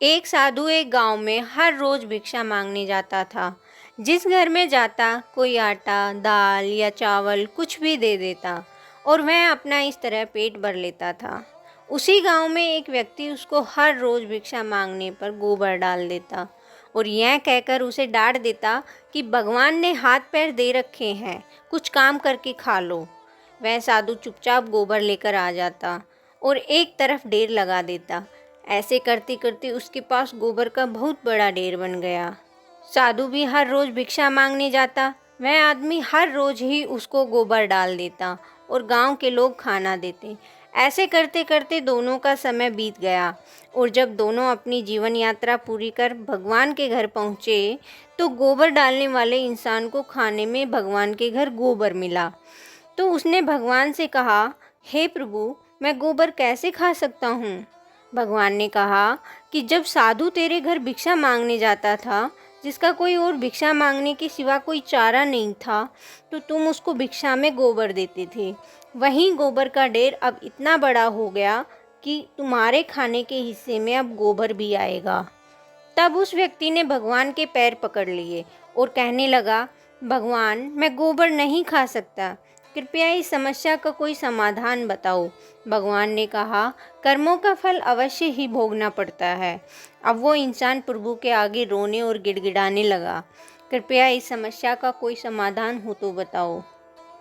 एक साधु एक गांव में हर रोज भिक्षा मांगने जाता था। जिस घर में जाता कोई आटा, दाल या चावल कुछ भी दे देता और वह अपना इस तरह पेट भर लेता था। उसी गांव में एक व्यक्ति उसको हर रोज भिक्षा मांगने पर गोबर डाल देता और यह कहकर उसे डांट देता कि भगवान ने हाथ पैर दे रखे हैं, कुछ काम करके खा लो। वह साधु चुपचाप गोबर लेकर आ जाता और एक तरफ ढेर लगा देता। ऐसे करते करते उसके पास गोबर का बहुत बड़ा ढेर बन गया। साधु भी हर रोज भिक्षा मांगने जाता। वह आदमी हर रोज ही उसको गोबर डाल देता और गांव के लोग खाना देते। ऐसे करते करते दोनों का समय बीत गया और जब दोनों अपनी जीवन यात्रा पूरी कर भगवान के घर पहुँचे तो गोबर डालने वाले इंसान को खाने में भगवान के घर गोबर मिला। तो उसने भगवान से कहा, हे प्रभु, मैं गोबर कैसे खा सकता हूँ? भगवान ने कहा कि जब साधु तेरे घर भिक्षा मांगने जाता था, जिसका कोई और भिक्षा मांगने के सिवा कोई चारा नहीं था, तो तुम उसको भिक्षा में गोबर देते थे। वहीं गोबर का ढेर अब इतना बड़ा हो गया कि तुम्हारे खाने के हिस्से में अब गोबर भी आएगा। तब उस व्यक्ति ने भगवान के पैर पकड़ लिए और कहने लगा, भगवान, मैं गोबर नहीं खा सकता, कृपया इस समस्या का कोई समाधान बताओ। भगवान ने कहा, कर्मों का फल अवश्य ही भोगना पड़ता है। अब वो इंसान प्रभु के आगे रोने और गिड़गिड़ाने लगा, कृपया इस समस्या का कोई समाधान हो तो बताओ।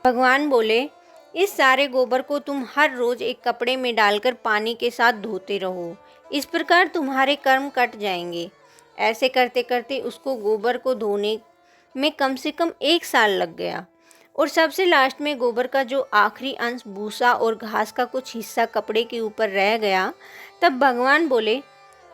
भगवान बोले, इस सारे गोबर को तुम हर रोज एक कपड़े में डालकर पानी के साथ धोते रहो, इस प्रकार तुम्हारे कर्म कट जाएंगे। ऐसे करते करते उसको गोबर को धोने में कम से कम 1 साल लग गया और सबसे लास्ट में गोबर का जो आखिरी अंश भूसा और घास का कुछ हिस्सा कपड़े के ऊपर रह गया। तब भगवान बोले,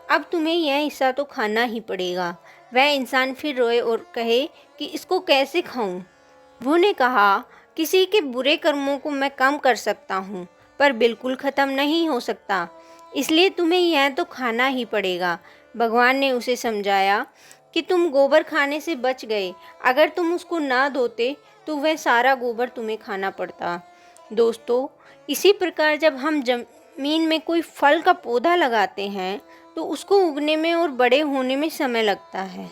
अब तुम्हें यह हिस्सा तो खाना ही पड़ेगा। वह इंसान फिर रोए और कहे कि इसको कैसे खाऊं? प्रभु ने कहा, किसी के बुरे कर्मों को मैं कम कर सकता हूँ, पर बिल्कुल ख़त्म नहीं हो सकता, इसलिए तुम्हें यह तो खाना ही पड़ेगा। भगवान ने उसे समझाया कि तुम गोबर खाने से बच गए, अगर तुम उसको ना धोते तो वह सारा गोबर तुम्हें खाना पड़ता। दोस्तों, इसी प्रकार जब हम ज़मीन में कोई फल का पौधा लगाते हैं तो उसको उगने में और बड़े होने में समय लगता है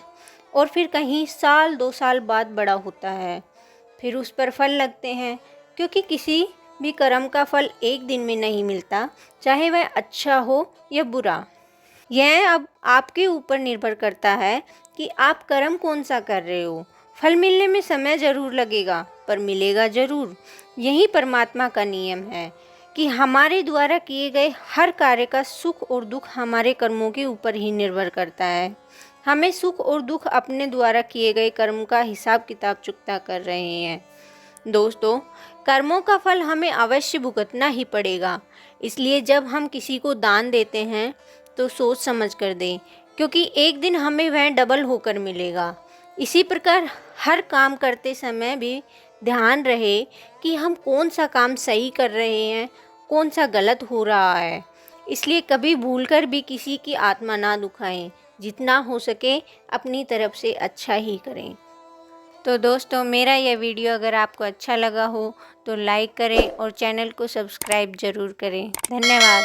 और फिर कहीं साल 2 साल बाद बड़ा होता है, फिर उस पर फल लगते हैं, क्योंकि किसी भी कर्म का फल एक दिन में नहीं मिलता, चाहे वह अच्छा हो या बुरा। यह अब आपके ऊपर निर्भर करता है कि आप कर्म कौन सा कर रहे हो। फल मिलने में समय ज़रूर लगेगा, पर मिलेगा ज़रूर। यही परमात्मा का नियम है कि हमारे द्वारा किए गए हर कार्य का सुख और दुख हमारे कर्मों के ऊपर ही निर्भर करता है। हमें सुख और दुख अपने द्वारा किए गए कर्म का हिसाब किताब चुकता कर रहे हैं। दोस्तों, कर्मों का फल हमें अवश्य भुगतना ही पड़ेगा, इसलिए जब हम किसी को दान देते हैं तो सोच समझ कर दें, क्योंकि एक दिन हमें वह डबल होकर मिलेगा। इसी प्रकार हर काम करते समय भी ध्यान रहे कि हम कौन सा काम सही कर रहे हैं, कौन सा गलत हो रहा है। इसलिए कभी भूलकर भी किसी की आत्मा ना दुखाएं। जितना हो सके अपनी तरफ से अच्छा ही करें। तो दोस्तों, मेरा यह वीडियो अगर आपको अच्छा लगा हो तो लाइक करें और चैनल को सब्सक्राइब ज़रूर करें। धन्यवाद।